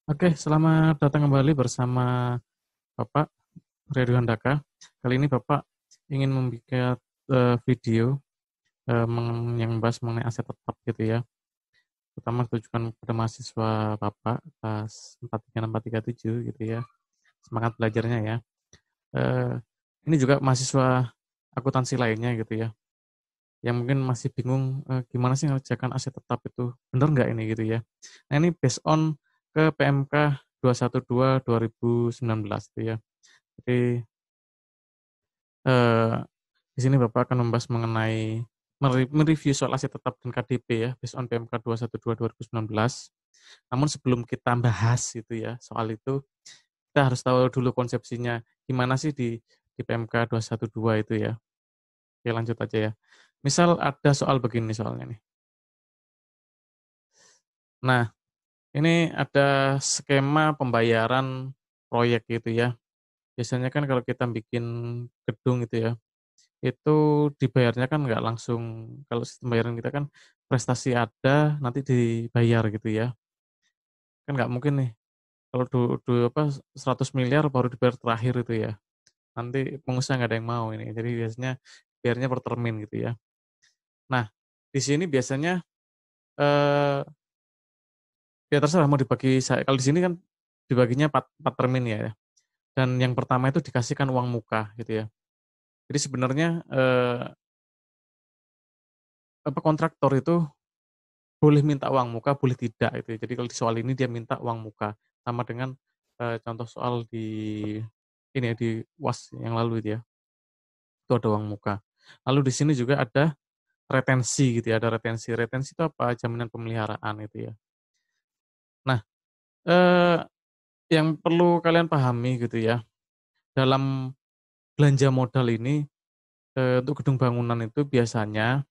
Oke, selamat datang kembali bersama Bapak Ridwan Handaka. Kali ini Bapak ingin membuat video yang membahas mengenai aset tetap gitu ya. Terutama ditujukan kepada mahasiswa Bapak kelas 436 437 gitu ya. Semangat belajarnya ya. Eh, ini juga mahasiswa akuntansi lainnya gitu ya. Yang mungkin masih bingung gimana sih mengerjakan aset tetap itu benar nggak ini gitu ya. Nah ini based on ke PMK 212 2019 gitu ya. Jadi eh, di sini Bapak akan membahas mengenai mereview soal aset tetap dan KDP ya, based on PMK 212 2019. Namun sebelum kita bahas itu ya soal itu, kita harus tahu dulu konsepsinya gimana sih di PMK 212 itu ya. Oke, lanjut aja ya. Misal ada soal begini soalnya nih. Nah, ini ada skema pembayaran proyek gitu ya. Biasanya kan kalau kita bikin gedung itu ya, itu dibayarnya kan nggak langsung, kalau sistem pembayaran kita kan prestasi ada, nanti dibayar gitu ya. Kan nggak mungkin nih, kalau 100 miliar baru dibayar terakhir itu ya. Nanti pengusaha nggak ada yang mau ini. Jadi biasanya bayarnya per termin gitu ya. Nah, di sini biasanya eh ya terserah mau dibagi, kalau di sini kan dibaginya 4 termin ya. Dan yang pertama itu dikasihkan uang muka gitu ya. Jadi sebenarnya kontraktor itu boleh minta uang muka, boleh tidak itu ya. Jadi kalau di soal ini dia minta uang muka, sama dengan, contoh soal di ini ya, di UAS yang lalu itu ya, itu ada uang muka. Lalu di sini juga ada retensi gitu ya, ada retensi. Retensi itu apa? Jaminan pemeliharaan itu ya. Nah, eee, yang perlu kalian pahami gitu ya, dalam belanja modal ini, untuk gedung bangunan itu biasanya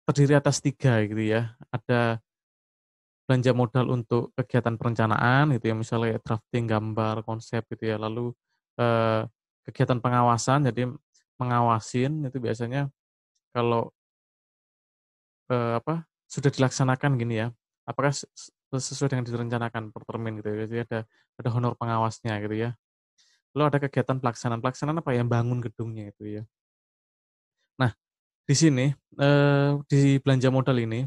terdiri atas 3 gitu ya. Ada belanja modal untuk kegiatan perencanaan gitu ya, misalnya kayak drafting gambar, konsep gitu ya. Lalu, eee, kegiatan pengawasan, jadi mengawasin itu biasanya kalau, sudah dilaksanakan gini ya, apakah sesuai dengan direncanakan per termin gitu ya. Jadi ada honor pengawasnya gitu ya. Lalu ada kegiatan pelaksanaan, pelaksanaan apa ya, bangun gedungnya itu ya. Nah, di sini, di belanja modal ini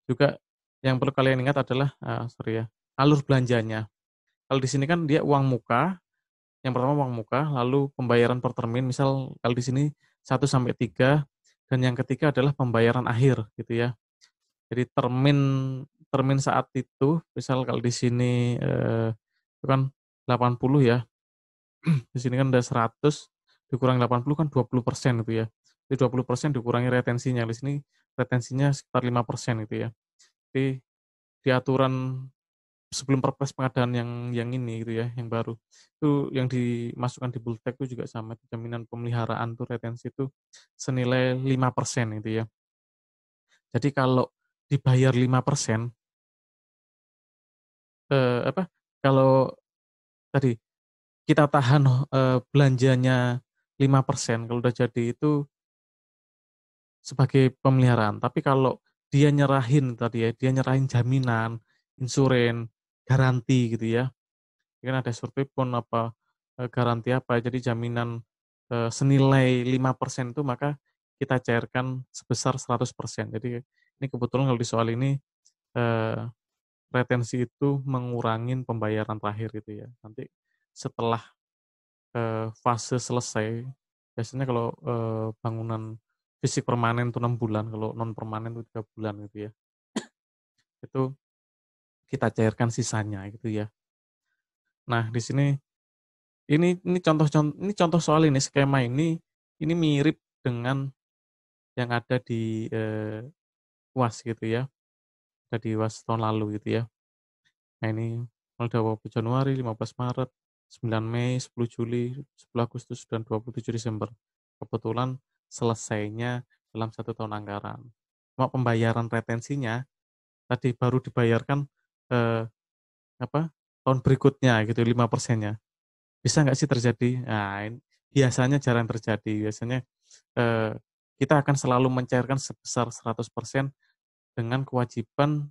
juga yang perlu kalian ingat adalah, sorry ya, alur belanjanya. Kalau di sini kan dia uang muka, yang pertama uang muka, lalu pembayaran per termin, misal kalau di sini 1 sampai 3, dan yang ketiga adalah pembayaran akhir gitu ya. Jadi termin termin saat itu, misal kalau di sini, itu kan 80 ya, di sini kan ada 100 dikurangi 80 kan 20% itu ya. Jadi 20% dikurangi retensinya, di sini retensinya sekitar 5% gitu ya. Jadi di aturan sebelum Perpres pengadaan yang ini gitu ya, yang baru, itu yang dimasukkan di Bulteg itu juga sama, jaminan pemeliharaan tuh retensi itu senilai 5% itu ya. Jadi kalau dibayar 5%, apa, kalau tadi kita tahan, belanjanya 5% kalau udah jadi itu sebagai pemeliharaan. Tapi kalau dia nyerahin tadi ya, dia nyerahin jaminan, insuren, garansi gitu ya. Kan ada survei pun apa, garansi apa, jadi jaminan, senilai 5% itu maka kita cairkan sebesar 100%. Jadi ini kebetulan kalau di soal ini, eee, retensi itu mengurangin pembayaran terakhir gitu ya. Nanti setelah, fase selesai, biasanya kalau, bangunan fisik permanen itu 6 bulan, kalau non permanen itu 3 bulan gitu ya. Itu kita cairkan sisanya gitu ya. Nah di sini ini contoh soal ini, skema ini mirip dengan yang ada di, UAS gitu ya, ada di UAS tahun lalu gitu ya. Nah ini mulai 20 Januari, 15 Maret, 9 Mei, 10 Juli, 10 Agustus, dan 27 Desember. Kebetulan selesainya dalam 1 tahun anggaran. Cuma pembayaran retensinya tadi baru dibayarkan, eee, tahun berikutnya gitu 5%-nya. Bisa nggak sih terjadi? Nah, biasanya jarang terjadi. Biasanya, eee, kita akan selalu mencairkan sebesar 100% dengan kewajiban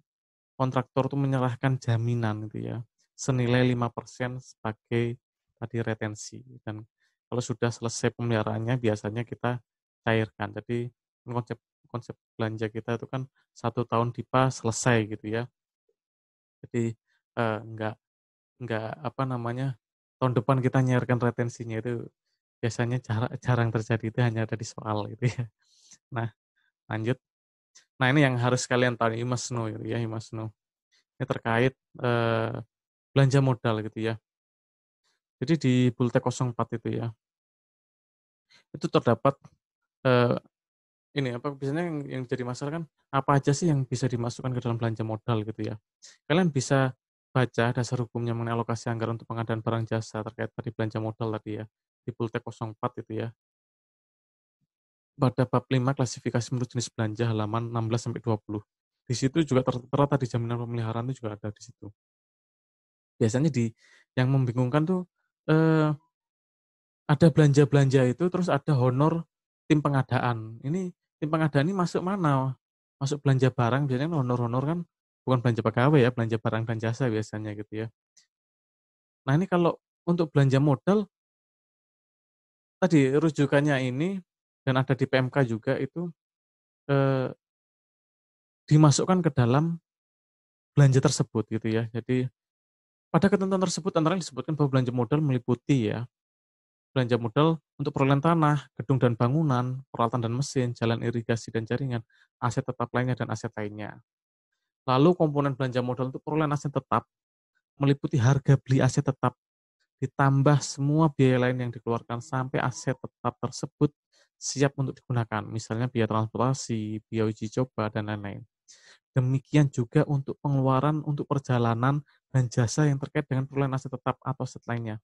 kontraktor tuh menyerahkan jaminan gitu ya, senilai 5% sebagai tadi retensi. Dan kalau sudah selesai pemeliharaannya biasanya kita cairkan. Jadi konsep konsep belanja kita itu kan 1 tahun DIPA selesai gitu ya. Jadi, enggak apa namanya, tahun depan kita nyairkan retensinya itu biasanya jarang terjadi, itu hanya ada di soal gitu ya. Nah, lanjut. Nah, ini yang harus kalian tahu, you must know gitu ya, you must know. Ini terkait, belanja modal gitu ya. Jadi di Bultec 04 itu ya, itu terdapat, eee, ini apa, biasanya yang jadi masalah kan, apa aja sih yang bisa dimasukkan ke dalam belanja modal gitu ya. Kalian bisa baca dasar hukumnya mengenai alokasi anggaran untuk pengadaan barang jasa terkait tadi belanja modal tadi ya, di Bultec 04 itu ya. Pada bab 5 klasifikasi menurut jenis belanja halaman 16 sampai 20. Di situ juga tertera tadi jaminan pemeliharaan itu juga ada di situ. Biasanya yang membingungkan tuh, eee, ada belanja-belanja itu terus ada honor tim pengadaan. Ini tim pengadaan ini masuk mana? Masuk belanja barang, biasanya kan honor-honor kan bukan belanja pegawai ya, belanja barang dan jasa biasanya gitu ya. Nah, ini kalau untuk belanja modal, tadi rujukannya ini dan ada di PMK juga itu, eee, dimasukkan ke dalam belanja tersebut gitu ya. Jadi pada ketentuan tersebut antara lain disebutkan bahwa belanja modal meliputi ya, belanja modal untuk perolehan tanah, gedung dan bangunan, peralatan dan mesin, jalan irigasi dan jaringan, aset tetap lainnya dan aset lainnya. Lalu komponen belanja modal untuk perolehan aset tetap meliputi harga beli aset tetap ditambah semua biaya lain yang dikeluarkan sampai aset tetap tersebut siap untuk digunakan, misalnya biaya transportasi, biaya uji coba, dan lain-lain. Demikian juga untuk pengeluaran untuk perjalanan dan jasa yang terkait dengan perolehan aset tetap atau aset lainnya,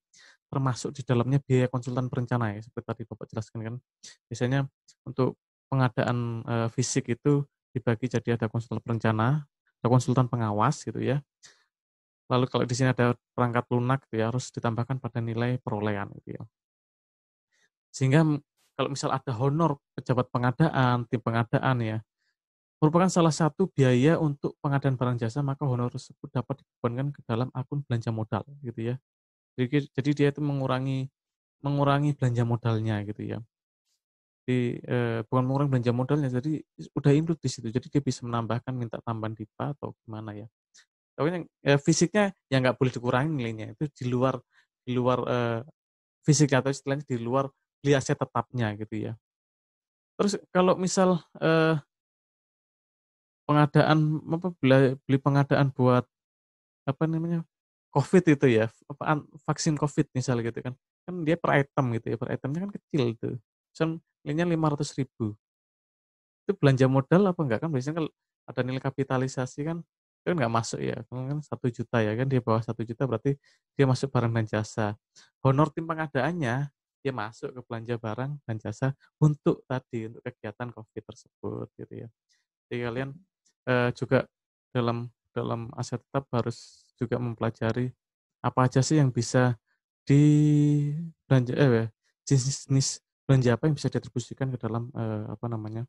termasuk di dalamnya biaya konsultan perencana ya, seperti tadi Bapak jelaskan kan. Biasanya untuk pengadaan, fisik itu dibagi jadi ada konsultan perencana, ada konsultan pengawas gitu ya. Lalu kalau di sini ada perangkat lunak gitu ya, harus ditambahkan pada nilai perolehan gitu ya. Sehingga kalau misal ada honor pejabat pengadaan, tim pengadaan ya, merupakan salah satu biaya untuk pengadaan barang jasa, maka honor tersebut dapat dibebankan ke dalam akun belanja modal gitu ya. Jadi dia itu mengurangi mengurangi belanja modalnya gitu ya. Bukan mengurangi belanja modalnya, jadi udah include di situ. Jadi dia bisa menambahkan minta tambahan DIPA atau gimana ya. Pokoknya, fisiknya ya nggak boleh dikurangi nilainya, itu di luar, fisiknya atau istilahnya di luar beli aset tetapnya gitu ya. Terus kalau misal, pengadaan apa, beli pengadaan buat apa namanya, Covid itu ya, vaksin Covid misal gitu kan, kan dia per item gitu ya, per itemnya kan kecil tuh, misal nilainya 500.000, itu belanja modal apa enggak? Kan biasanya kalau ada nilai kapitalisasi kan, itu kan nggak masuk ya, kan 1 juta ya kan, dia bawah 1 juta berarti dia masuk barang dan jasa. Honor tim pengadaannya, dia masuk ke belanja barang dan jasa untuk tadi, untuk kegiatan Covid tersebut gitu ya. Jadi kalian, juga dalam dalam aset tetap harus juga mempelajari apa aja sih yang bisa dibelanja jenis-jenis belanja apa yang bisa diatribusikan ke dalam, apa namanya,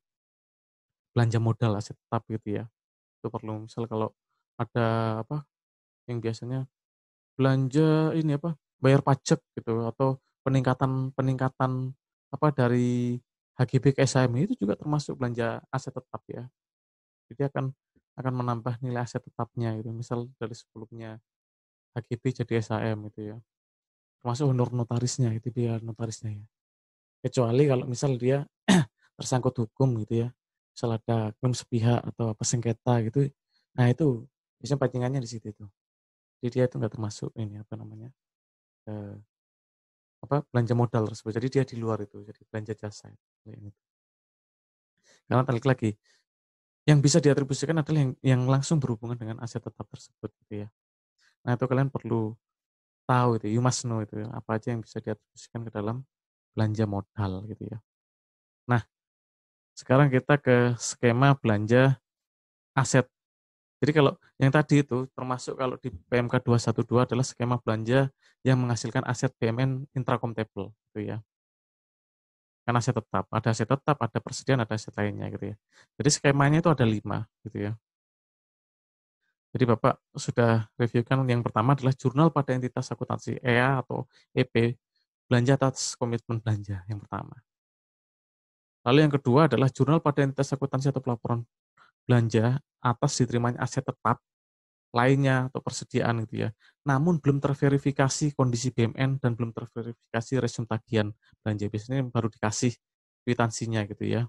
belanja modal aset tetap gitu ya. Itu perlu misal kalau ada apa, yang biasanya belanja ini apa, bayar pajak gitu atau peningkatan peningkatan apa, dari HGB ke SHM itu juga termasuk belanja aset tetap ya. Jadi akan menambah nilai aset tetapnya gitu. Misal dari sebelumnya HGB jadi SHM gitu ya. Termasuk honor notarisnya, itu dia notarisnya ya. Kecuali kalau misal dia tersangkut hukum gitu ya. Misal ada klaim sepihak atau apa sengketa gitu. Nah itu biasanya pancingannya di situ itu. Jadi dia itu nggak termasuk ini apa namanya, eee, apa, belanja modal tersebut. Jadi dia di luar itu, jadi belanja jasa, kayak gitu. Karena balik lagi, yang bisa diatribusikan adalah yang langsung berhubungan dengan aset tetap tersebut gitu ya. Nah itu kalian perlu tahu itu, you must know itu ya, apa aja yang bisa diatribusikan ke dalam belanja modal gitu ya. Nah, sekarang kita ke skema belanja aset. Jadi kalau yang tadi itu termasuk kalau di PMK 212 adalah skema belanja yang menghasilkan aset BMN intracomptable gitu ya. Kan aset tetap, ada persediaan, ada aset lainnya gitu ya. Jadi skemanya itu ada 5 gitu ya. Jadi Bapak sudah review kan yang pertama adalah jurnal pada entitas akuntansi EA atau EP, belanja atas komitmen belanja yang pertama. Lalu yang kedua adalah jurnal pada entitas akuntansi atau pelaporan belanja atas diterimanya aset tetap lainnya atau persediaan gitu ya. Namun belum terverifikasi kondisi BMN dan belum terverifikasi resume tagihan belanja. Biasanya baru dikasih kwitansinya gitu ya.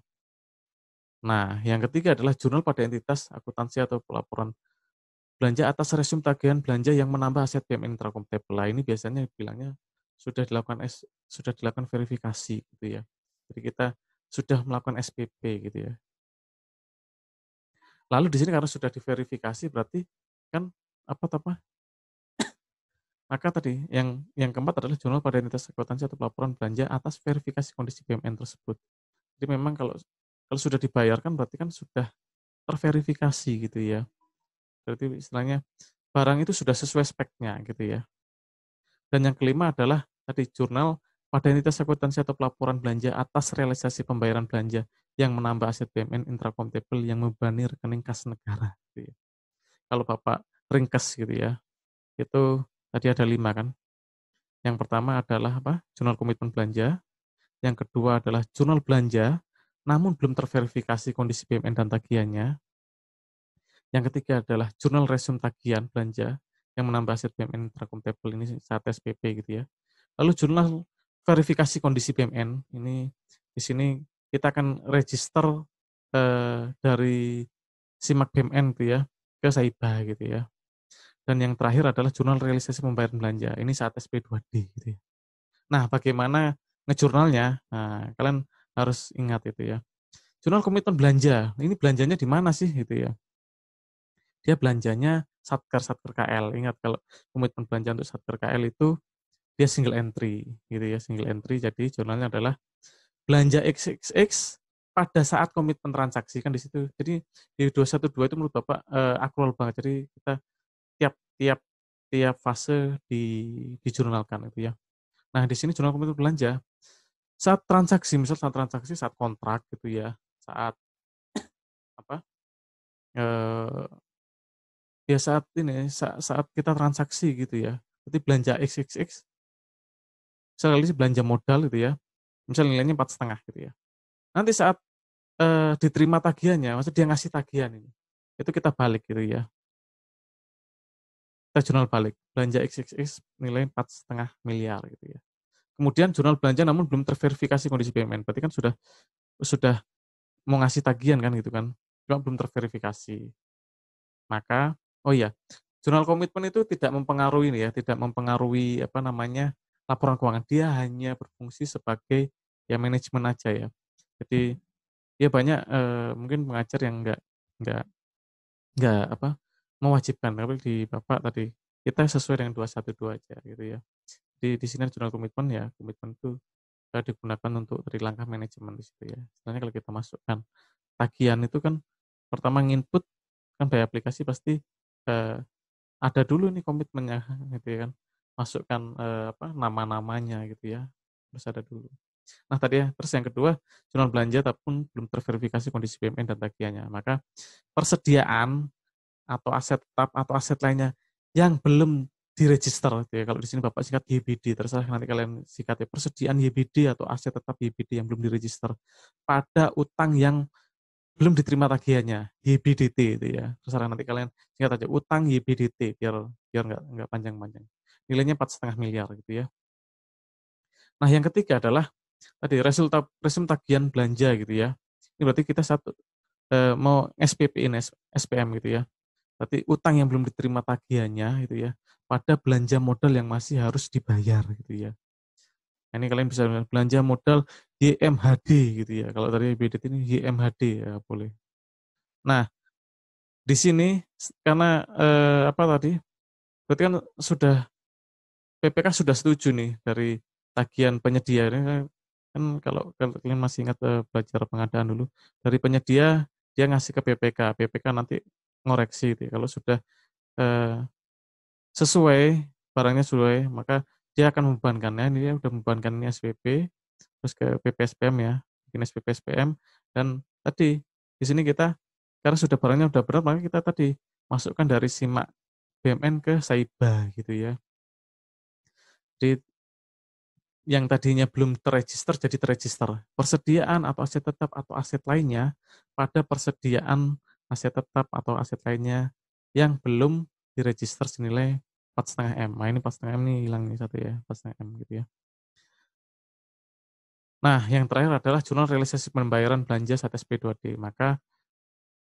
Nah, yang ketiga adalah jurnal pada entitas akuntansi atau pelaporan belanja atas resume tagihan belanja yang menambah aset BMN intrakompatibel. Ini biasanya bilangnya sudah dilakukan verifikasi gitu ya. Jadi kita sudah melakukan SPP gitu ya. Lalu di sini karena sudah diverifikasi berarti kan apa maka tadi yang keempat adalah jurnal pada entitas akuntansi atau pelaporan belanja atas verifikasi kondisi BMN tersebut. Jadi memang kalau kalau sudah dibayarkan berarti kan sudah terverifikasi gitu ya. Berarti istilahnya barang itu sudah sesuai speknya gitu ya. Dan yang kelima adalah tadi jurnal pada entitas akuntansi atau pelaporan belanja atas realisasi pembayaran belanja yang menambah aset BMN intrakompatibel yang membebani rekening kas negara. Gitu ya. Kalau Bapak ringkas gitu ya, itu tadi ada 5 kan. Yang pertama adalah apa? Jurnal komitmen belanja. Yang kedua adalah jurnal belanja, namun belum terverifikasi kondisi BMN dan tagihannya. Yang ketiga adalah jurnal resume tagihan belanja yang menambah aset BMN intrakompatibel ini saat SPP gitu ya. Lalu jurnal verifikasi kondisi BMN ini di sini kita akan register dari SIMAK BMN gitu ya ke Saiba gitu ya. Dan yang terakhir adalah jurnal realisasi pembayaran belanja. Ini saat SP2D gitu ya. Nah, bagaimana ngejurnalnya? Nah, kalian harus ingat itu ya. Jurnal komitmen belanja. Ini belanjanya di mana sih gitu ya? Dia belanjanya Satker KL. Ingat kalau komitmen belanja untuk Satker KL itu dia single entry gitu ya, single entry. Jadi jurnalnya adalah belanja XXX pada saat komitmen transaksi kan di situ. Jadi di 212 itu menurut Bapak akrual banget. Jadi kita tiap tiap tiap fase dijurnalkan itu ya. Nah, di sini jurnal komitmen belanja saat transaksi, misal saat transaksi, saat kontrak gitu ya, saat apa? Eh, ya saat ini saat kita transaksi gitu ya. Berarti belanja XXX, misalnya belanja modal gitu ya. Misal nilainya 4,5 gitu ya. Nanti saat diterima tagihannya, maksud dia ngasih tagihan ini. Itu kita balik gitu ya. Kita jurnal balik. Belanja XXX nilai 4,5 miliar gitu ya. Kemudian jurnal belanja namun belum terverifikasi kondisi BUMN. Berarti kan sudah mau ngasih tagihan kan gitu kan. Cuma belum terverifikasi. Maka, oh iya, jurnal komitmen itu tidak mempengaruhi ini ya, tidak mempengaruhi apa namanya laporan keuangan. Dia hanya berfungsi sebagai ya manajemen aja ya. Jadi ya banyak mungkin pengajar yang nggak apa mewajibkan, tapi di Bapak tadi kita sesuai dengan 212 aja gitu ya. Di sini jurnal komitmen ya, komitmen itu digunakan untuk dari langkah manajemen di situ ya. Sebenarnya kalau kita masukkan tagihan itu kan pertama nginput kan by aplikasi pasti eh, ada dulu nih komitmennya gitu ya kan. Masukkan apa nama-namanya gitu ya. Terus ada dulu. Nah tadi ya, terus yang kedua jurnal belanja tapi belum terverifikasi kondisi BMN dan tagihannya. Maka persediaan atau aset tetap atau aset lainnya yang belum diregister gitu ya. Kalau di sini Bapak singkat YBD, terserah nanti kalian singkat ya. Persediaan YBD atau aset tetap YBD yang belum diregister pada utang yang belum diterima tagihannya, YBDT itu ya. Terserah nanti kalian singkat aja utang YBDT biar biar nggak panjang-panjang. Nilainya 4,5 miliar gitu ya. Nah, yang ketiga adalah tadi resume tagihan belanja gitu ya. Ini berarti kita mau SPP ini SPM gitu ya. Berarti utang yang belum diterima tagihannya gitu ya, pada belanja modal yang masih harus dibayar gitu ya. Nah, ini kalian bisa belanja modal YMHD gitu ya. Kalau tadi BDT ini YMHD ya boleh. Nah, di sini karena apa tadi? Berarti kan sudah PPK sudah setuju nih dari tagihan penyedia ini kan kalau kalian masih ingat belajar pengadaan dulu dari penyedia dia ngasih ke BPK nanti ngoreksi gitu ya. Kalau sudah eh, sesuai, barangnya sesuai, maka dia akan membebankannya, ini dia udah membebankan ini SPP, terus ke PPSPM ya, bikin SPP SPM, dan tadi di sini kita karena sudah barangnya udah berat, maka kita tadi masukkan dari SIMAK BUMN ke SAIBA gitu ya. Jadi yang tadinya belum terregister jadi terregister. Persediaan atau aset tetap atau aset lainnya pada persediaan aset tetap atau aset lainnya yang belum diregister senilai 4,5 M. Nah ini 4,5 M ini hilang nih satu ya, 4,5 M gitu ya. Nah yang terakhir adalah jurnal realisasi pembayaran belanja saat SP2D. Maka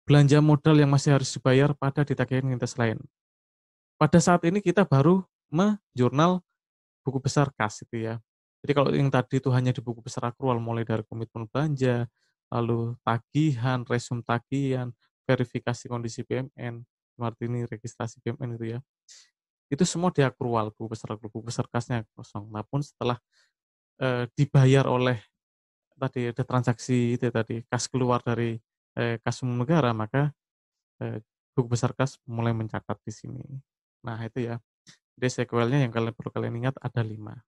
belanja modal yang masih harus dibayar pada ditagihkan lintas lain. Pada saat ini kita baru menjurnal buku besar kas itu ya. Jadi kalau yang tadi itu hanya di buku besar akrual mulai dari komitmen belanja, lalu tagihan, resum tagihan, verifikasi kondisi BUMN, arti ini registrasi BUMN itu ya. Itu semua di akrual, buku besar kasnya kosong. Namun setelah dibayar oleh tadi ada transaksi itu tadi kas keluar dari kas umum negara, maka buku besar kas mulai mencatat di sini. Nah itu ya. Jadi sequelnya yang kalian perlu kalian ingat ada 5.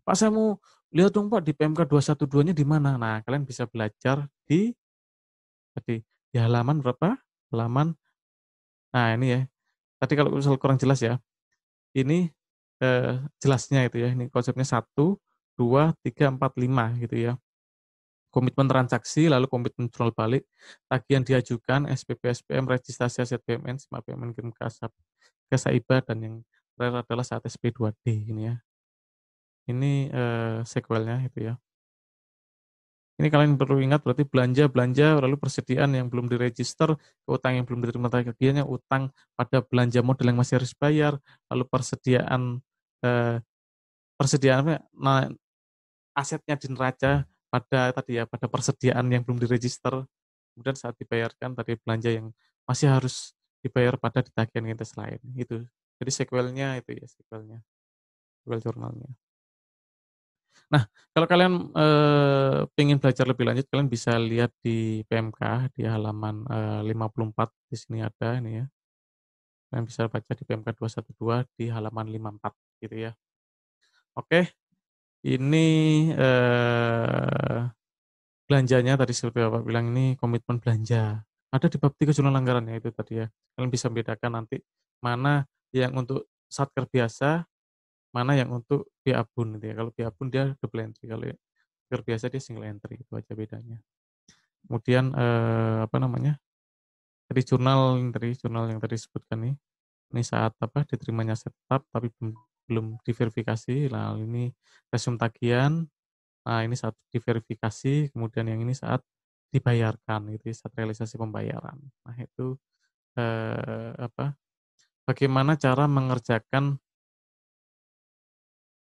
Pak saya mau lihat dong Pak di PMK 212-nya di mana? Nah, kalian bisa belajar di tadi di halaman berapa? Halaman nah ini ya. Tadi kalau misal kurang jelas ya. Ini jelasnya itu ya. Ini konsepnya 1, 2, 3, 4, 5 gitu ya. Komitmen transaksi, lalu komitmen jurnal balik, tagihan diajukan, SPP, SPM, registrasi aset BUMN, SIMA BUMN, kirim ke SAIBA, dan yang terakhir adalah saat SP2D ini ya. Ini sequelnya itu ya. Ini kalian perlu ingat berarti belanja, lalu persediaan yang belum diregister, utang yang belum diterima tagihannya, utang pada belanja modal yang masih harus bayar, lalu persediaan eh, persediaan nah, asetnya di neraca pada tadi ya pada persediaan yang belum diregister, kemudian saat dibayarkan tadi belanja yang masih harus dibayar pada tagihan entes lain itu. Jadi sequelnya itu ya sequel jurnalnya. Nah, kalau kalian pengen belajar lebih lanjut, kalian bisa lihat di PMK di halaman 54 di sini ada ini ya. Kalian bisa baca di PMK 212 di halaman 54 gitu ya. Oke, ini belanjanya tadi seperti Bapak bilang ini komitmen belanja. Ada di bab 3 jurnal anggaran ya itu tadi ya. Kalian bisa bedakan nanti mana yang untuk satker biasa, mana yang untuk biabun gitu ya. Kalau biabun dia double entry, kalau satker biasa dia single entry, itu aja bedanya. Kemudian apa namanya? Jurnal yang tadi disebutkan nih. Ini saat apa diterimanya aset tetap tapi belum diverifikasi. Nah, ini resume tagihan. Nah, ini saat diverifikasi, kemudian yang ini saat dibayarkan itu saat realisasi pembayaran. Nah, itu apa? Bagaimana cara mengerjakan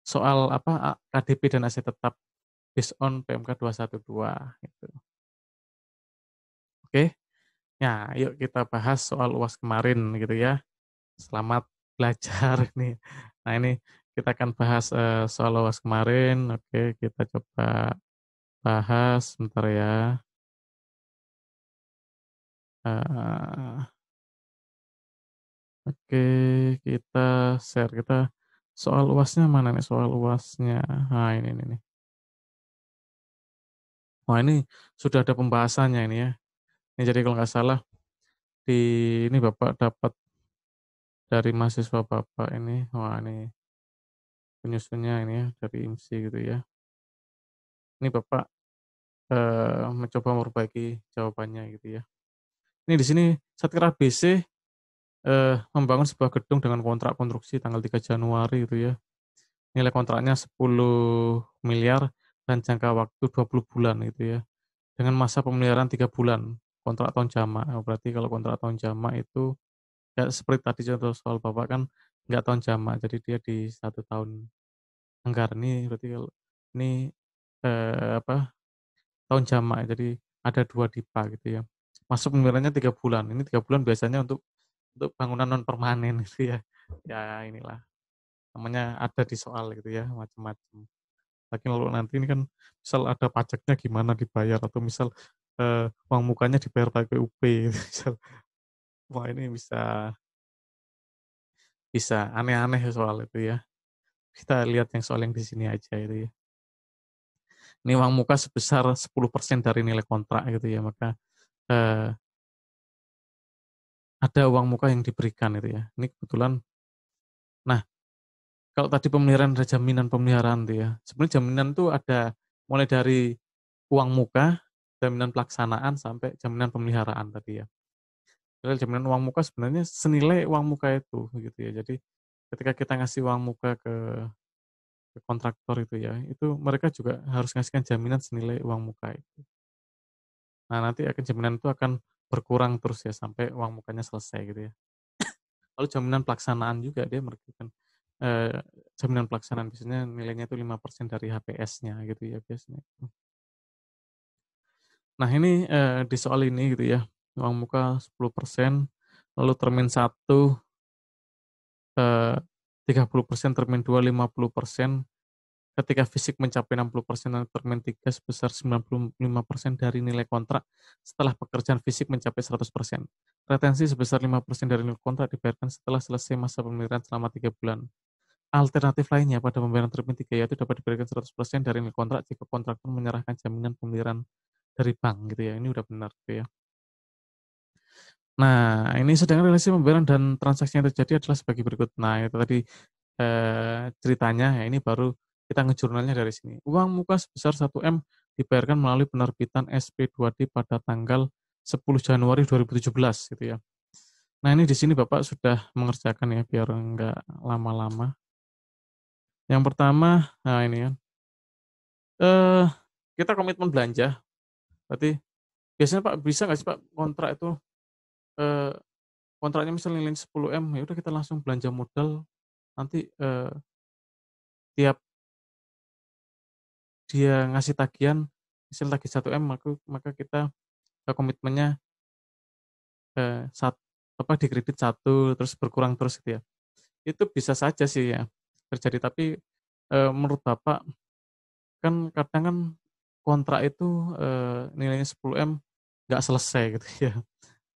soal apa KDP dan aset tetap based on PMK 212 gitu. Oke. Ya, yuk kita bahas soal UAS kemarin gitu ya. Selamat belajar nih. Nah, ini kita akan bahas soal UAS kemarin. Oke, kita coba bahas sebentar ya. Eh, oke, kita share kita soal UASnya mana nih soal UASnya. Nah, ini nih. Wah, ini sudah ada pembahasannya ini ya. Ini jadi kalau nggak salah di ini Bapak dapat dari mahasiswa Bapak ini. Wah, ini penyusunnya ini ya dari IMSI gitu ya. Ini Bapak mencoba memperbaiki jawabannya gitu ya. Ini di sini Satker ABC membangun sebuah gedung dengan kontrak konstruksi tanggal 3 Januari gitu ya. Nilai kontraknya 10 miliar dan jangka waktu 20 bulan gitu ya. Dengan masa pemeliharaan 3 bulan. Kontrak tahun jamak. Oh, berarti kalau kontrak tahun jamak itu ya seperti tadi contoh soal Bapak kan nggak tahun jamak, jadi dia di 1 tahun anggaran ini berarti kalau ini apa tahun jamak, jadi ada 2 dipa gitu ya. Masuk pemeliharannya 3 bulan. Ini 3 bulan biasanya untuk bangunan non permanen gitu ya. Ya inilah namanya ada di soal gitu ya, macam-macam. Lagi kalau nanti ini kan misal ada pajaknya gimana dibayar atau misal uang mukanya dibayar pakai UP gitu, misal. Wah, ini bisa bisa aneh-aneh soal itu ya. Kita lihat yang soal yang di sini aja itu ya. Ini uang muka sebesar 10% dari nilai kontrak gitu ya, maka eh, ada uang muka yang diberikan itu ya. Ini kebetulan. Nah, kalau tadi pemeliharaan ada jaminan pemeliharaan tuh ya. Sebenarnya jaminan tuh ada mulai dari uang muka, jaminan pelaksanaan sampai jaminan pemeliharaan tadi ya. Jadi jaminan uang muka sebenarnya senilai uang muka itu gitu ya. Jadi ketika kita ngasih uang muka ke kontraktor itu ya, itu mereka juga harus ngasihkan jaminan senilai uang muka itu. Nah, nanti jaminan itu akan berkurang terus ya sampai uang mukanya selesai gitu ya. Lalu jaminan pelaksanaan juga dia memberikan jaminan pelaksanaan biasanya nilainya itu 5% dari HPS-nya gitu ya biasanya. Nah, ini di soal ini gitu ya, uang muka 10%, lalu termin 1 30%, termin 2 50%, ketika fisik mencapai 60% dan termin 3 sebesar 95% dari nilai kontrak setelah pekerjaan fisik mencapai 100%. Retensi sebesar 5% dari nilai kontrak dibayarkan setelah selesai masa pemeliharaan selama 3 bulan. Alternatif lainnya pada pembayaran termin 3 yaitu dapat diberikan 100% dari nilai kontrak jika kontraktor menyerahkan jaminan pemeliharaan dari bank gitu ya. Ini udah benar gitu ya. Nah, ini sedangkan relasi pembayaran dan transaksi yang terjadi adalah sebagai berikut. Nah, itu tadi ceritanya ya, ini baru kita ngejurnalnya dari sini. Uang muka sebesar 1 M dibayarkan melalui penerbitan SP2D pada tanggal 10 Januari 2017 gitu ya. Nah, ini di sini Bapak sudah mengerjakan ya biar enggak lama-lama. Yang pertama, nah ini kan, eh kita komitmen belanja. Berarti biasanya Pak bisa nggak sih Pak kontrak itu, eee, kontraknya misalnya nilainya 10 M, ya udah kita langsung belanja modal, nanti, tiap dia ngasih tagihan, misal tagih 1 M, maka kita, komitmennya, eee, sat dikredit 1 terus berkurang terus gitu ya. Itu bisa saja sih ya terjadi, tapi, menurut Bapak, kan kadang kan kontrak itu, nilainya 10 M nggak selesai gitu ya.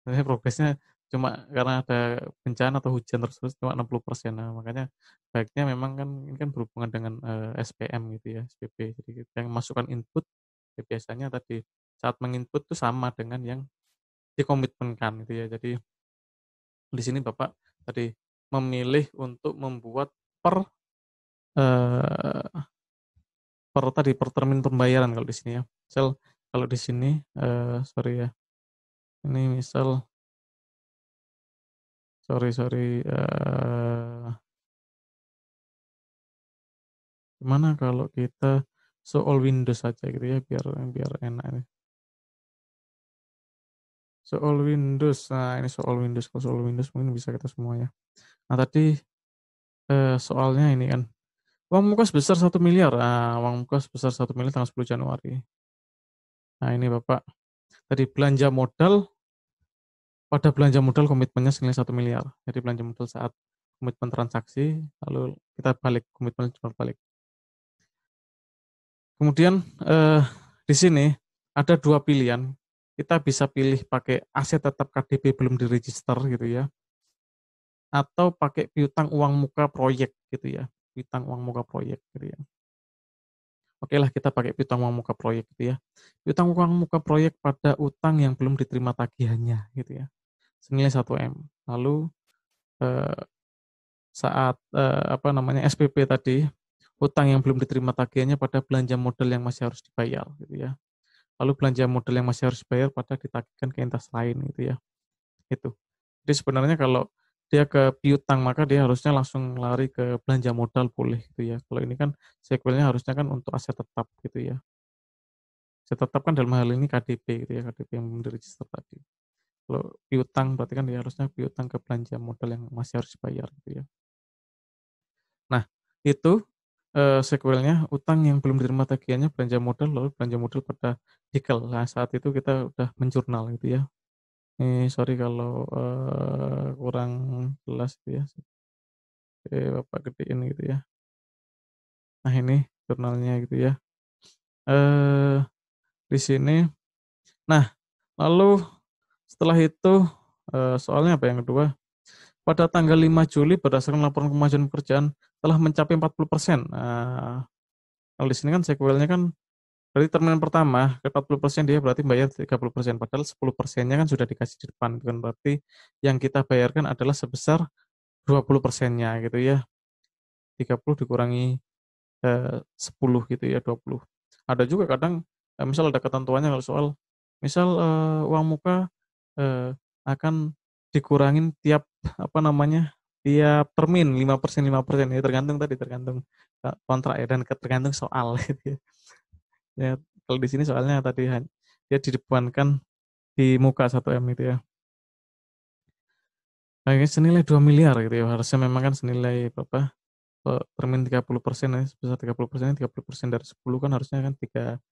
Sebenarnya progresnya cuma karena ada bencana atau hujan terus-terus cuma 60%. Nah, makanya baiknya memang kan ini kan berhubungan dengan, SPM gitu ya, SPP. Jadi kita yang masukkan input, ya biasanya tadi saat menginput tuh sama dengan yang dikomitmenkan gitu ya. Jadi di sini Bapak tadi memilih untuk membuat per, eee, per termin pembayaran kalau di sini ya. Misal kalau di sini, sorry ya, ini misal sorry, gimana kalau kita show all windows saja gitu ya, biar biar enak nih. Show all windows, nah ini show all windows, kalau show all windows mungkin bisa kita semua ya. Nah tadi, soalnya ini kan, uang muka sebesar 1 miliar, uang muka sebesar 1 miliar tanggal 10 Januari. Nah ini Bapak, tadi belanja modal, pada belanja modal komitmennya senilai 1 miliar. Jadi belanja modal saat komitmen transaksi, lalu kita balik, komitmen jual balik. Kemudian, di sini ada 2 pilihan, kita bisa pilih pakai aset tetap KDP belum diregister gitu ya, atau pakai piutang uang muka proyek gitu ya, piutang uang muka proyek gitu ya. Okelah kita pakai piutang uang muka proyek gitu ya. Piutang uang muka proyek pada utang yang belum diterima tagihannya gitu ya, senilai 1 M. Lalu, eee, saat, SPP tadi, utang yang belum diterima tagihannya pada belanja modal yang masih harus dibayar gitu ya. Lalu belanja modal yang masih harus bayar pada ditagihkan ke entitas lain gitu ya, itu. Jadi sebenarnya kalau dia ke piutang maka dia harusnya langsung lari ke belanja modal boleh gitu ya. Kalau ini kan sequel-nya harusnya kan untuk aset tetap gitu ya. Aset tetap kan dalam hal ini KDP gitu ya, KDP yang belum diregister tadi. Kalau piutang berarti kan dia harusnya piutang ke belanja modal yang masih harus dibayar gitu ya. Nah, itu, sequel-nya utang yang belum diterima tagihannya belanja modal, lalu belanja modal pada nikel. Nah, saat itu kita udah menjurnal gitu ya. Sorry kalau, kurang jelas gitu ya. Oke, Bapak gedein gitu ya. Nah, ini jurnalnya gitu ya. Eee, di sini. Nah, lalu setelah itu, soalnya apa yang kedua, pada tanggal 5 Juli berdasarkan laporan kemajuan pekerjaan telah mencapai 40%. Nah, kalau di sini kan sequel-nya kan Berarti terminal pertama ke 40% dia berarti bayar 30%, padahal 10%-nya kan sudah dikasih di depan, kan berarti yang kita bayarkan adalah sebesar 20%-nya gitu ya. 30 dikurangi 10 gitu ya, 20. Ada juga kadang misal ada ketentuannya kalau soal misal uang muka akan dikurangin tiap apa namanya, tiap termin 5%, ya tergantung tadi, tergantung kontrak ya dan tergantung soal gitu ya. Ya, kalau di sini soalnya tadi dia didepankan di muka 1M itu ya. Kayaknya senilai 2 miliar gitu ya. Harusnya memang kan senilai berapa? Termin 30% ya, sebesar 30%, 30% dari 10 kan harusnya kan 3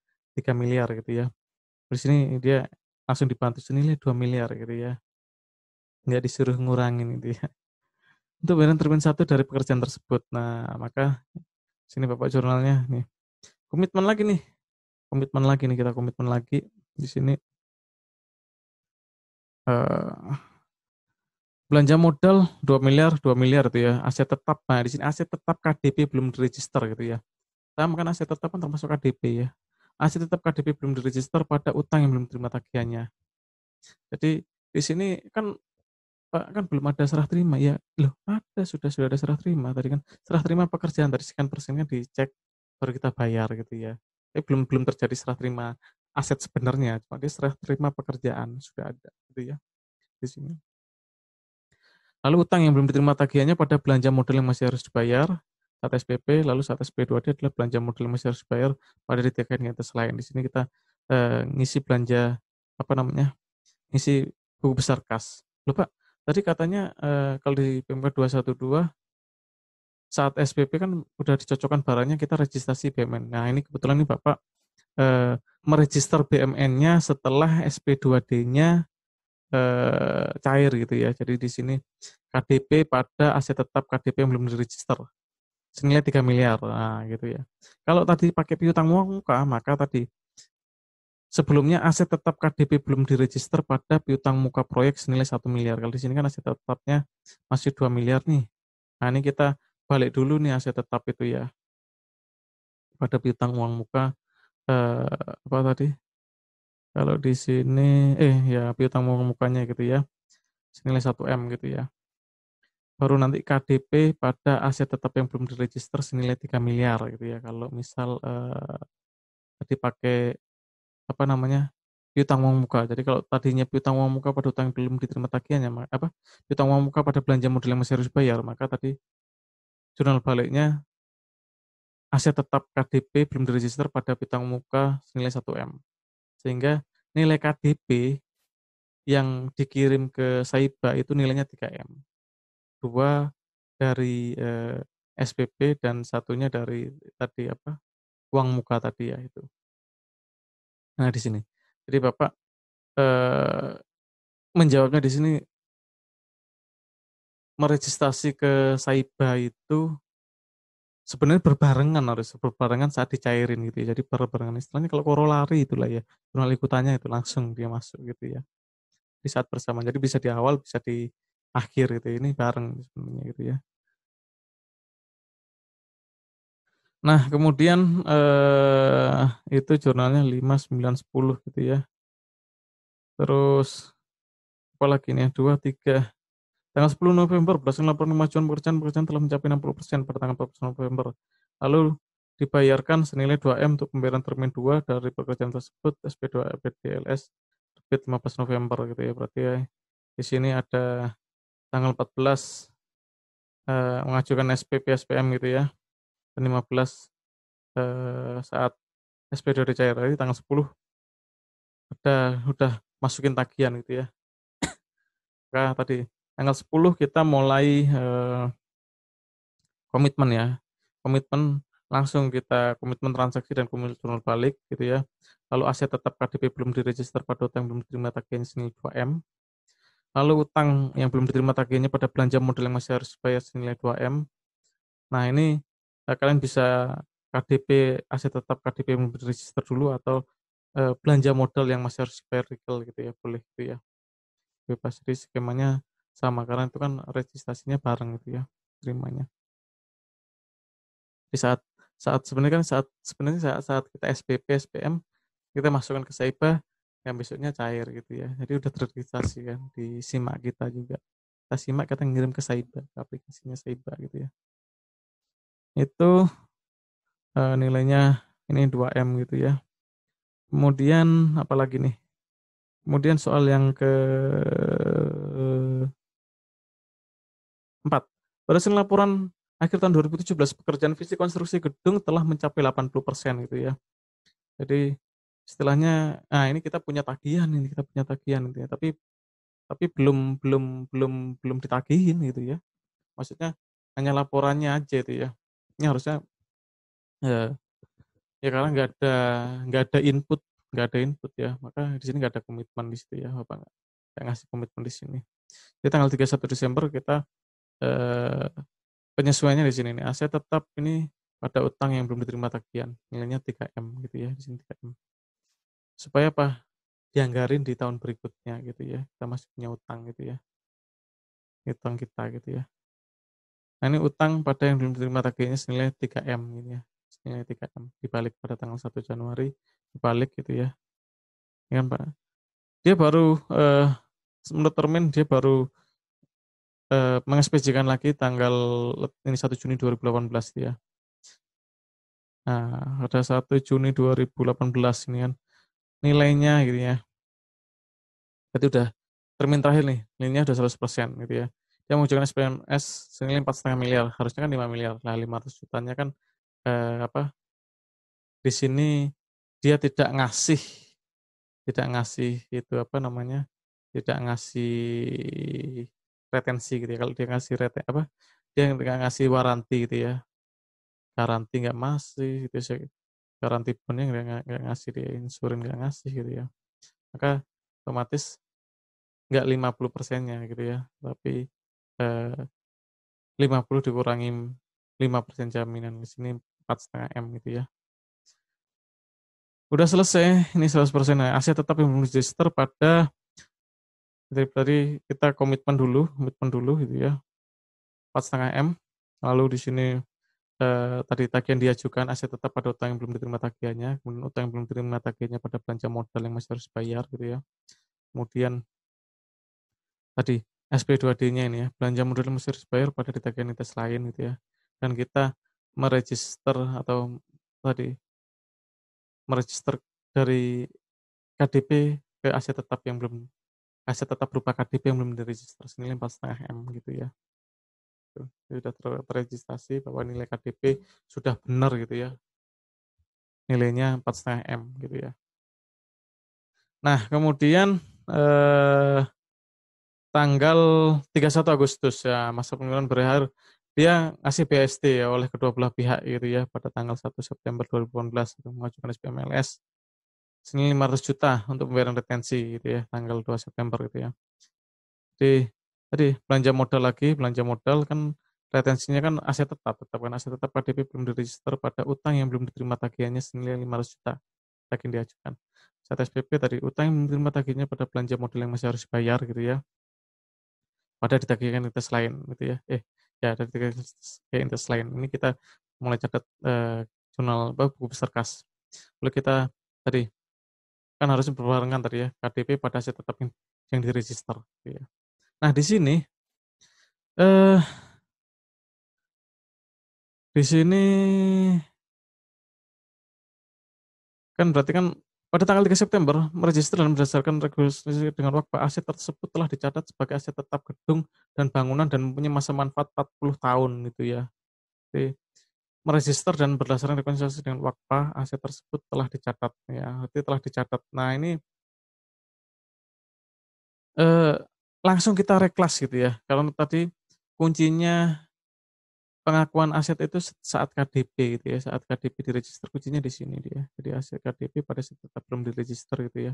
miliar gitu ya. Di sini dia langsung dibantu senilai 2 miliar gitu ya. Nggak disuruh ngurangin gitu ya. Untuk bayaran termin satu dari pekerjaan tersebut. Nah, maka sini Bapak jurnalnya nih. Komitmen lagi nih. Komitmen lagi nih, kita komitmen lagi di sini. eh Belanja modal 2 miliar, 2 miliar itu ya. Aset tetap. Nah, di sini aset tetap KDP belum diregister gitu ya. Sama kan aset tetap kan termasuk KDP ya. Aset tetap KDP belum diregister pada utang yang belum terima tagihannya. Jadi di sini kan Pak kan belum ada serah terima ya. Loh, ada sudah ada serah terima tadi kan. Serah terima pekerjaan tadi sekian persennya dicek baru kita bayar gitu ya. Tapi belum belum terjadi serah terima aset sebenarnya, cuma dia serah terima pekerjaan sudah ada gitu ya di sini. Lalu utang yang belum diterima tagihannya pada belanja modal yang masih harus dibayar saat SPP, lalu saat SP2D adalah belanja modal yang masih harus dibayar pada ditagihan yang atas lain. Di sini kita ngisi belanja apa namanya? Ngisi buku besar kas. Loh Pak, tadi katanya kalau di PMK 212 saat SPP kan udah dicocokkan barangnya kita registrasi BMN. Nah, ini kebetulan nih Bapak meregister BMN-nya setelah SP2D-nya cair gitu ya. Jadi di sini KDP pada aset tetap KDP yang belum diregister senilai 3 miliar. Nah, gitu ya. Kalau tadi pakai piutang muka, maka tadi sebelumnya aset tetap KDP belum diregister pada piutang muka proyek senilai 1 miliar. Kalau di sini kan aset tetapnya masih 2 miliar nih. Nah, ini kita balik dulu nih aset tetap itu ya. Pada piutang uang muka apa tadi? Kalau di sini ya piutang uang mukanya gitu ya. Senilai 1M gitu ya. Baru nanti KDP pada aset tetap yang belum diregister senilai 3 miliar gitu ya. Kalau misal dipakai apa namanya? Piutang uang muka. Jadi kalau tadinya piutang uang muka pada utang yang belum diterima tagihannya, apa? Piutang uang muka pada belanja modal yang masih harus bayar, maka tadi jurnal baliknya aset tetap KDP belum diregister pada piutang muka senilai 1M. Sehingga nilai KDP yang dikirim ke Saiba itu nilainya 3M. Dua dari SPP dan satunya dari tadi apa? Uang muka tadi ya itu. Nah, di sini. Jadi Bapak eh, menjawabnya di sini meregistrasi ke Saiba itu sebenarnya berbarengan, harus berbarengan saat dicairin gitu ya. Jadi berbarengan istilahnya kalau korolari itulah ya. Jurnal ikutannya itu langsung dia masuk gitu ya. Di saat bersamaan. Jadi bisa di awal, bisa di akhir gitu. Ini bareng sebenarnya gitu ya. Nah, kemudian itu jurnalnya 5, 9, 10 gitu ya. Terus apalagi nih 2, 3. Tanggal 10 November, berdasarkan laporan kemajuan pekerjaan telah mencapai 60% pada tanggal 14 November. Lalu dibayarkan senilai 2M untuk pembayaran termin 2 dari pekerjaan tersebut, SP2 PDLS terbit 15 November gitu ya. Berarti ya, di sini ada tanggal 14 mengajukan SPP SPM gitu ya. Dan 15 saat SP2 cair. Jadi tanggal 10 udah masukin tagihan gitu ya. Maka tadi tanggal 10 kita mulai komitmen ya. Komitmen langsung kita komitmen transaksi dan komitmen jurnal balik gitu ya. Lalu aset tetap KDP belum diregister pada utang yang belum diterima tagihannya senilai 2M. Lalu utang yang belum diterima tagihannya pada belanja modal yang masih harus bayar senilai 2M. Nah, ini kalian bisa KDP aset tetap KDP yang belum diregister dulu atau belanja modal yang masih harus bayar recall gitu ya, boleh gitu ya. Bebas, jadi skemanya sama karena itu kan registrasinya bareng gitu ya, terimanya. Di saat Saat kita SPP, SPM, kita masukkan ke Saiba, yang besoknya cair gitu ya. Jadi udah terregistrasi kan di SIMAK kita juga. Kita SIMAK, kita ngirim ke Saiba, ke aplikasinya Saiba gitu ya. Itu nilainya ini 2M gitu ya. Kemudian apalagi nih? Kemudian soal yang keempat, berdasarkan laporan akhir tahun 2017, pekerjaan fisik konstruksi gedung telah mencapai 80% gitu ya. Jadi istilahnya, nah ini kita punya tagihan ini, kita punya tagihan gitu ya. Tapi belum belum belum belum ditagihin gitu ya. Maksudnya hanya laporannya aja itu ya. Ini harusnya ya, ya karena nggak ada input ya. Maka di sini nggak ada komitmen di situ ya, Bapak nggak ngasih komitmen di sini. Di tanggal 31 Desember kita eh, penyesuaiannya di sini nih. Aset tetap ini pada utang yang belum diterima tagihan. Nilainya 3M gitu ya, di sini 3M. Supaya apa? Dianggarin di tahun berikutnya gitu ya. Kita masih punya utang gitu ya. Utang kita gitu ya. Nah, ini utang pada yang belum diterima tagihnya senilai 3M gitu ya. Senilai 3M dibalik pada tanggal 1 Januari, dibalik gitu ya. Ya kan, Pak? Dia baru menurut termin dia baru mengekspedisikan lagi tanggal ini 1 Juni 2018 ya. Nah, pada 1 Juni 2018 ini kan nilainya gitu ya. Berarti udah termin terakhir nih, nilainya udah 100% gitu ya. Dia mengajukan SPMS senilai 4,5 miliar, harusnya kan 5 miliar. Nah, 500 jutanya kan apa, di sini dia tidak ngasih itu apa namanya, tidak ngasih retensi gitu ya. Kalau dia ngasih apa, dia nggak ngasih waranti gitu ya, garansi nggak masih gitu sih, garansi punya nggak ngasih, dia insurin nggak ngasih gitu ya, maka otomatis nggak 50%-nya gitu ya, tapi 50 dikurangi 5% jaminan, di sini 4,5 M gitu ya. Udah selesai, ini 100%. Nah, aset tetap yang belum register pada, dari tadi kita komitmen dulu gitu ya, 4,5 M. Lalu di sini tadi tagihan diajukan, aset tetap pada utang yang belum diterima tagihannya, kemudian utang yang belum diterima tagihannya pada belanja modal yang masih harus bayar gitu ya. Kemudian tadi SP2D-nya ini ya, belanja modal yang masih harus bayar pada ditagihkan entitas lain gitu ya. Dan kita meregister atau tadi meregister dari KDP ke aset tetap berupa KDP yang belum diregister senilai 4,5 M gitu ya. Tuh, sudah terregistrasi bahwa nilai KDP sudah benar gitu ya. Nilainya 4,5 M gitu ya. Nah, kemudian eh, tanggal 31 Agustus ya, masa pengeluaran berakhir, dia ngasih BST ya oleh kedua belah pihak gitu ya pada tanggal 1 September 2018 itu mengajukan SPMLS senilai 500 juta untuk pembayaran retensi gitu ya, tanggal 2 September gitu ya. Jadi tadi belanja modal kan retensinya kan tetap kan aset tetap KDP belum diregister pada utang yang belum diterima tagihannya senilai 500 juta tagih diajukan. Saat SPP tadi utang yang belum diterima tagihannya pada belanja modal yang masih harus bayar gitu ya. Pada ditagihkan entitas lain gitu ya. Ya ada ditagihkan ke entitas lain. Ini kita mulai catat jurnal buku besar kas. Lalu kita tadi kan harusnya berbarengan tadi ya KDP pada aset tetap yang diregister gitu ya. Nah, eh di sini kan berarti kan pada tanggal 3 September meregister dan berdasarkan regulasi dengan waktu aset tersebut telah dicatat sebagai aset tetap gedung dan bangunan dan mempunyai masa manfaat 40 tahun gitu ya. Jadi meregister dan berdasarkan rekonsiliasi dengan wakfa aset tersebut telah dicatat ya, berarti telah dicatat. Nah, ini eh, langsung kita reklas gitu ya. Kalau tadi kuncinya pengakuan aset itu saat KDP gitu ya, saat KDP diregister kuncinya di sini dia. Jadi aset KDP pada saat tetap belum diregister gitu ya.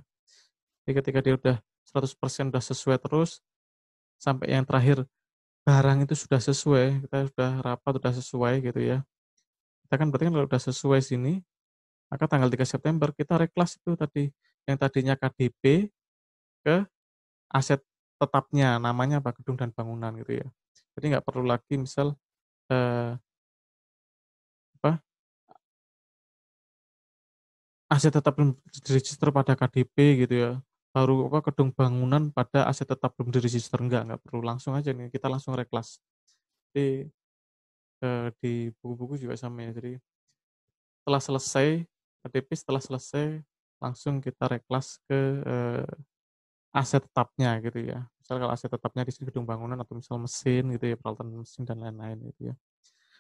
Jadi ketika dia udah 100% udah sesuai terus sampai yang terakhir barang itu sudah sesuai, kita sudah rapat udah sesuai gitu ya. Kita kan berarti kan kalau udah sesuai sini, maka tanggal 3 September kita reklas itu tadi yang tadinya KDP ke aset tetapnya, namanya apa, gedung dan bangunan gitu ya. Jadi nggak perlu lagi misal eh, apa aset tetap belum diregister pada KDP gitu ya, baru gedung bangunan pada aset tetap belum diregister, enggak perlu, langsung aja nih, kita langsung reklas. Jadi, di buku-buku juga sama ya, jadi setelah selesai KDP, setelah selesai langsung kita reklas ke, aset tetapnya gitu ya. Misal kalau aset tetapnya di sini gedung bangunan atau misal mesin gitu ya, peralatan mesin dan lain-lain gitu ya.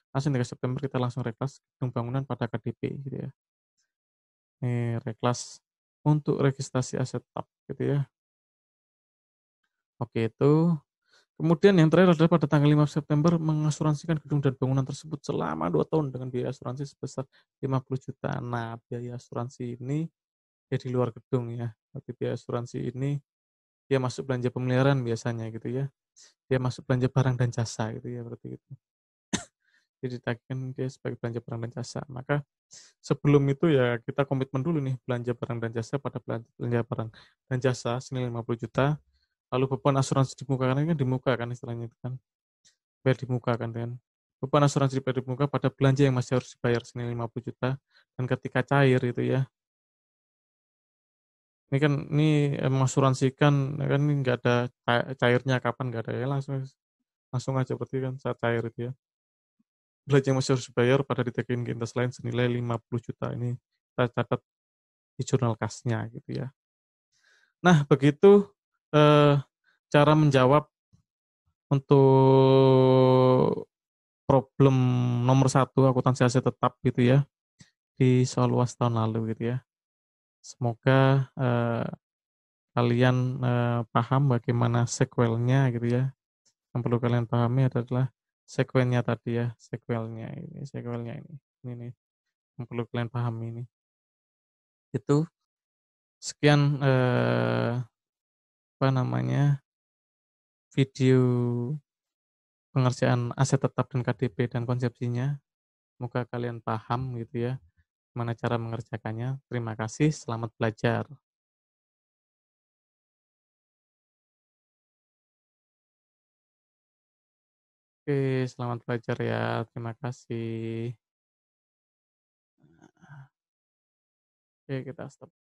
Langsung 3 September kita langsung reklas gedung bangunan pada KDP gitu ya. Reklas untuk registrasi aset tetap gitu ya. Oke itu. Kemudian yang terakhir adalah pada tanggal 5 September mengasuransikan gedung dan bangunan tersebut selama 2 tahun dengan biaya asuransi sebesar 50 juta. Nah, biaya asuransi ini ya di luar gedung ya. Tapi biaya asuransi ini dia masuk belanja pemeliharaan biasanya gitu ya. Dia masuk belanja barang dan jasa gitu ya, berarti itu. Jadi ditagihkan dia sebagai belanja barang dan jasa. Maka sebelum itu ya kita komitmen dulu nih belanja barang dan jasa pada belanja barang dan jasa senilai 50 juta. Lalu beban asuransi di muka, karena kan di muka kan istilahnya itu kan. Bayar di muka kan. Beban asuransi dibayar di muka pada belanja yang masih harus dibayar senilai 50 juta dan ketika cair itu ya. Ini kan mengasuransikan ya kan ini nggak ada cairnya kapan, nggak ada ya, langsung langsung aja berarti kan saat cair itu ya. Belanja yang masih harus dibayar pada ditekin ke entitas lain senilai 50 juta. Ini kita catat di jurnal kasnya gitu ya. Nah, begitu eh, cara menjawab untuk problem nomor satu akuntansi aset tetap gitu ya di soal UAS tahun lalu gitu ya. Semoga kalian paham bagaimana sequelnya gitu ya. Yang perlu kalian pahami adalah sekuennya tadi ya, sequelnya ini. Ini nih yang perlu kalian pahami ini. Itu sekian apa namanya? Video pengerjaan aset tetap dan KDP dan konsepsinya. Semoga kalian paham gitu ya, gimana cara mengerjakannya. Terima kasih, selamat belajar. Oke, selamat belajar ya. Terima kasih. Oke, kita stop.